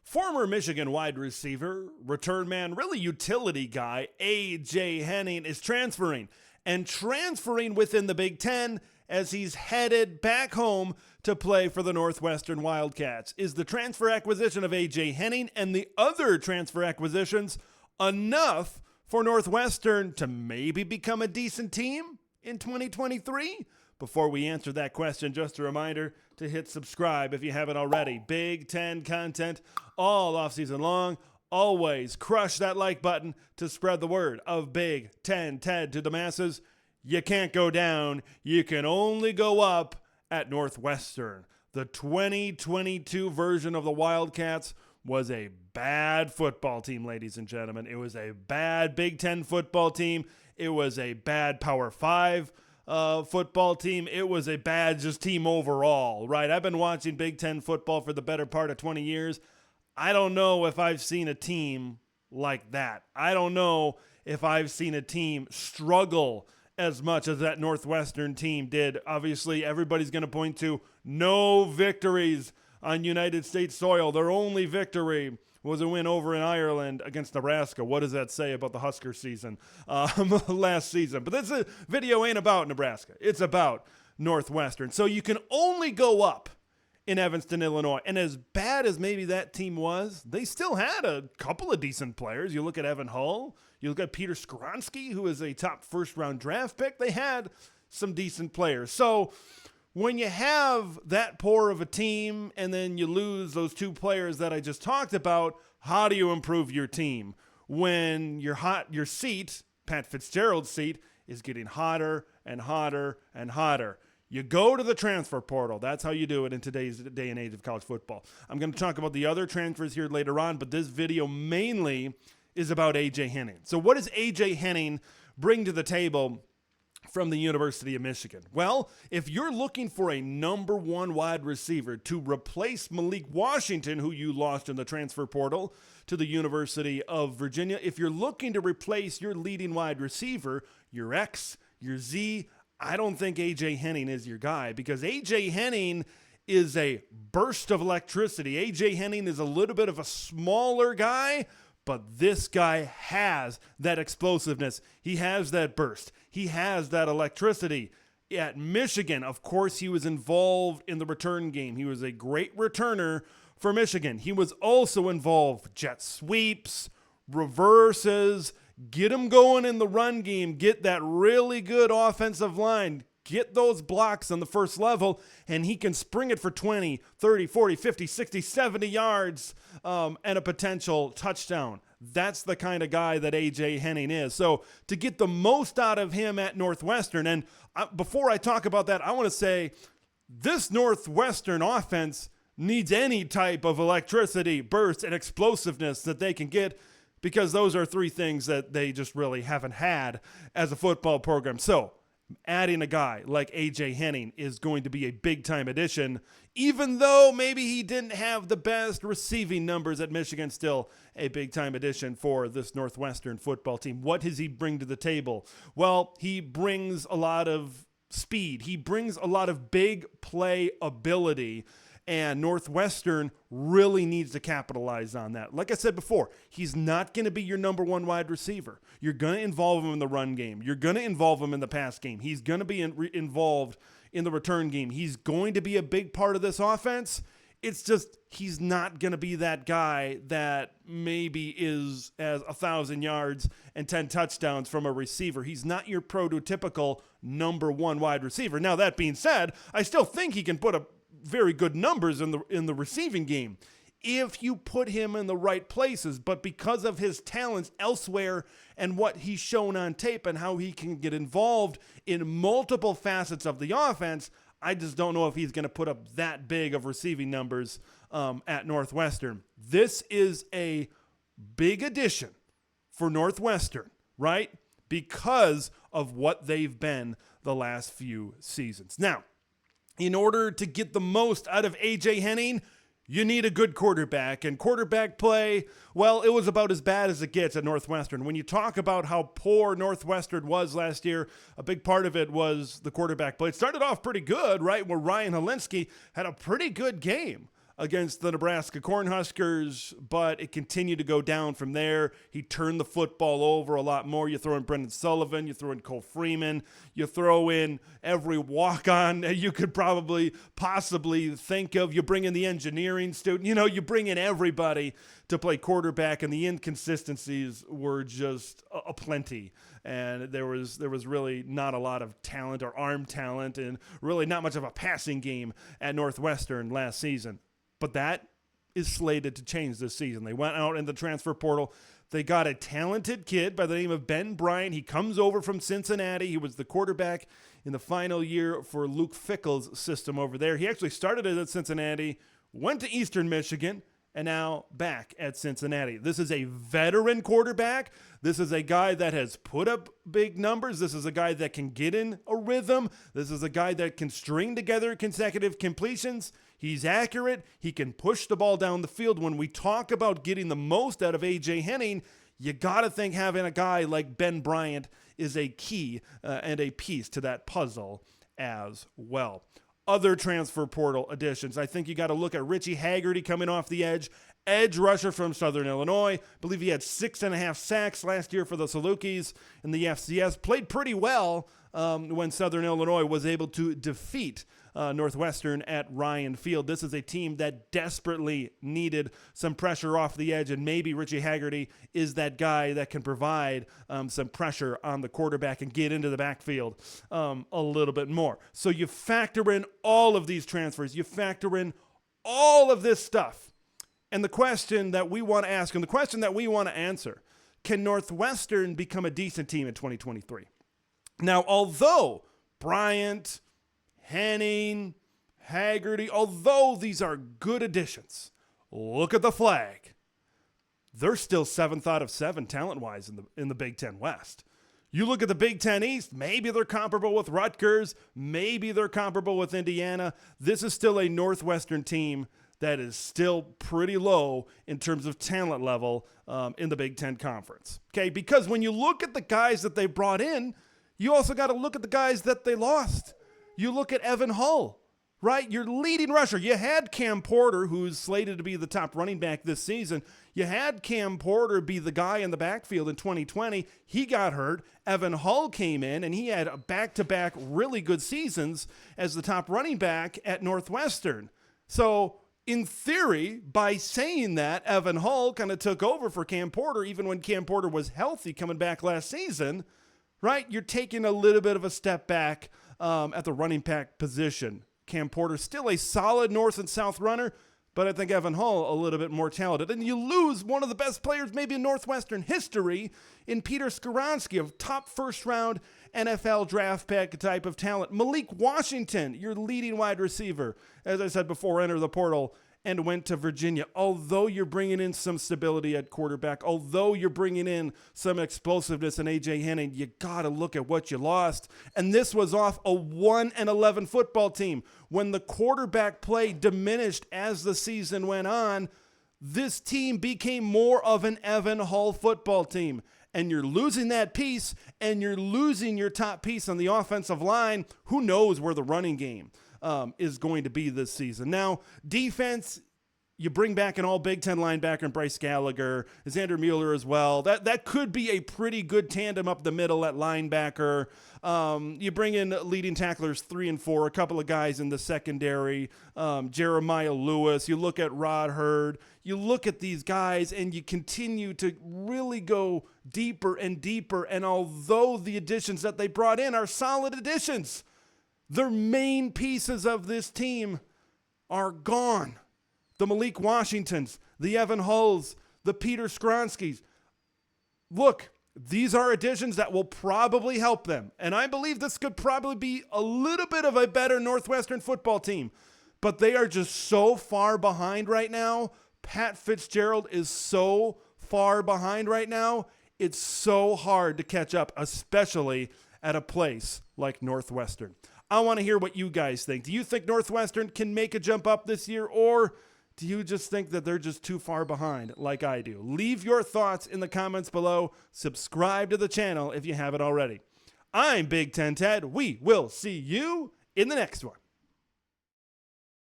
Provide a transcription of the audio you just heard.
Former Michigan wide receiver, return man, really utility guy, AJ Henning is transferring within the Big Ten as he's headed back home to play for the Northwestern Wildcats. Is the transfer acquisition of AJ Henning and the other transfer acquisitions enough for Northwestern to maybe become a decent team in 2023? Before we answer that question, just a reminder to hit subscribe if you haven't already. Big Ten content all offseason long. Always crush that like button to spread the word of Big Ten Ted to the masses. You can't go down. You can only go up at Northwestern. The 2022 version of the Wildcats was a bad football team, ladies and gentlemen. It was a bad Big Ten football team. It was a bad Power 5 football team. It was a bad just team overall, right? I've been watching Big Ten football for the better part of 20 years. I don't know if I've seen a team like that. I don't know if I've seen a team struggle as much as that Northwestern team did. Obviously, everybody's going to point to no victories on United States soil. Their only victory was a win over in Ireland against Nebraska. What does that say about the Husker season last season? But this video ain't about Nebraska. It's about Northwestern. So you can only go up in Evanston, Illinois. And as bad as maybe that team was, they still had a couple of decent players. You look at Evan Hull. You look at Peter Skronsky, who is a top first-round draft pick. They had some decent players. So when you have that poor of a team and then you lose those two players that I just talked about, how do you improve your team? When your seat, Pat Fitzgerald's seat, is getting hotter and hotter and hotter. You go to the transfer portal. That's how you do it in today's day and age of college football. I'm going to talk about the other transfers here later on, but this video mainly is about AJ Henning. So what does AJ Henning bring to the table from the University of Michigan? Well, if you're looking for a number one wide receiver to replace Malik Washington, who you lost in the transfer portal to the University of Virginia, if you're looking to replace your leading wide receiver, your X, your Z, I don't think AJ Henning is your guy, because AJ Henning is a burst of electricity. AJ Henning is a little bit of a smaller guy, but this guy has that explosiveness. He has that burst. He has that electricity. At Michigan, of course, he was involved in the return game. He was a great returner for Michigan. He was also involved jet sweeps, reverses, get him going in the run game, get that really good offensive line, get those blocks on the first level, and he can spring it for 20, 30, 40, 50, 60, 70 yards and a potential touchdown. That's the kind of guy that AJ Henning is. So to get the most out of him at Northwestern, and before I talk about that, I want to say this Northwestern offense needs any type of electricity, burst, and explosiveness that they can get, because those are three things that they just really haven't had as a football program. So adding a guy like AJ Henning is going to be a big-time addition, even though maybe he didn't have the best receiving numbers at Michigan. Still a big-time addition for this Northwestern football team. What does he bring to the table? Well, he brings a lot of speed. He brings a lot of big play ability, and Northwestern really needs to capitalize on that. Like I said before, he's not going to be your number one wide receiver. You're going to involve him in the run game. You're going to involve him in the pass game. He's going to be involved in the return game. He's going to be a big part of this offense. It's just he's not going to be that guy that maybe is as 1,000 yards and 10 touchdowns from a receiver. He's not your prototypical number one wide receiver. Now, that being said, I still think he can put up very good numbers in the receiving game if you put him in the right places. But because of his talents elsewhere and what he's shown on tape and how he can get involved in multiple facets of the offense, I just don't know if he's going to put up that big of receiving numbers at Northwestern. This is a big addition for Northwestern, right? Because of what they've been the last few seasons. Now, in order to get the most out of AJ Henning, you need a good quarterback. And quarterback play, well, it was about as bad as it gets at Northwestern. When you talk about how poor Northwestern was last year, a big part of it was the quarterback play. It started off pretty good, right, where Ryan Helinski had a pretty good game against the Nebraska Cornhuskers, but it continued to go down from there. He turned the football over a lot more. You throw in Brendan Sullivan, you throw in Cole Freeman, you throw in every walk-on you could possibly think of. You bring in the engineering student. You bring in everybody to play quarterback, and the inconsistencies were just aplenty. And there was really not a lot of talent or arm talent, and really not much of a passing game at Northwestern last season. But that is slated to change this season. They went out in the transfer portal. They got a talented kid by the name of Ben Bryant. He comes over from Cincinnati. He was the quarterback in the final year for Luke Fickell's system over there. He actually started at Cincinnati, went to Eastern Michigan, and now back at Cincinnati. This is a veteran quarterback. This is a guy that has put up big numbers. This is a guy that can get in a rhythm. This is a guy that can string together consecutive completions. He's accurate. He can push the ball down the field. When we talk about getting the most out of AJ Henning, you got to think having a guy like Ben Bryant is a key and a piece to that puzzle as well. Other transfer portal additions, I think you got to look at Richie Haggerty coming off the edge rusher from Southern Illinois. I believe he had 6.5 sacks last year for the Salukis in the FCS. Played pretty well when Southern Illinois was able to defeat Northwestern at Ryan Field. This is a team that desperately needed some pressure off the edge, and maybe Richie Haggerty is that guy that can provide some pressure on the quarterback and get into the backfield a little bit more. So you factor in all of these transfers, you factor in all of this stuff, and the question that we want to ask and the question that we want to answer: can Northwestern become a decent team in 2023? Now, although Bryant, Henning, Haggerty, although these are good additions, look at the flag. They're still 7th out of 7 talent-wise in the Big Ten West. You look at the Big Ten East, maybe they're comparable with Rutgers, maybe they're comparable with Indiana. This is still a Northwestern team that is still pretty low in terms of talent level in the Big Ten Conference. Okay, because when you look at the guys that they brought in, you also got to look at the guys that they lost. You look at Evan Hull, right? Your leading rusher. You had Cam Porter, who's slated to be the top running back this season. You had Cam Porter be the guy in the backfield in 2020. He got hurt. Evan Hull came in, and he had a back-to-back really good seasons as the top running back at Northwestern. So, in theory, by saying that, Evan Hull kind of took over for Cam Porter, even when Cam Porter was healthy coming back last season, right? You're taking a little bit of a step back at the running back position. Cam Porter still a solid north and south runner, but I think Evan Hull a little bit more talented. And you lose one of the best players maybe in Northwestern history in Peter Skoronski, of top first-round NFL draft pick type of talent. Malik Washington, your leading wide receiver, as I said before, entered the portal and went to Virginia. Although you're bringing in some stability at quarterback, although you're bringing in some explosiveness in AJ Henning, you got to look at what you lost. And this was off a 1-11 football team. When the quarterback play diminished as the season went on, this team became more of an Evan Hull football team. And you're losing that piece, and you're losing your top piece on the offensive line. Who knows where the running game is going to be this season. Now, defense, you bring back an all Big Ten linebacker in Bryce Gallagher, Xander Mueller as well. That could be a pretty good tandem up the middle at linebacker. You bring in leading tacklers 3 and 4, a couple of guys in the secondary, Jeremiah Lewis. You look at Rod Hurd. You look at these guys, and you continue to really go deeper and deeper. And although the additions that they brought in are solid additions, their main pieces of this team are gone. The Malik Washingtons, the Evan Hulls, the Peter Skronskis. Look, these are additions that will probably help them. And I believe this could probably be a little bit of a better Northwestern football team. But they are just so far behind right now. Pat Fitzgerald is so far behind right now. It's so hard to catch up, especially at a place like Northwestern. I want to hear what you guys think. Do you think Northwestern can make a jump up this year, or do you just think that they're just too far behind like I do? Leave your thoughts in the comments below. Subscribe to the channel if you haven't already. I'm Big Ten Ted. We will see you in the next one.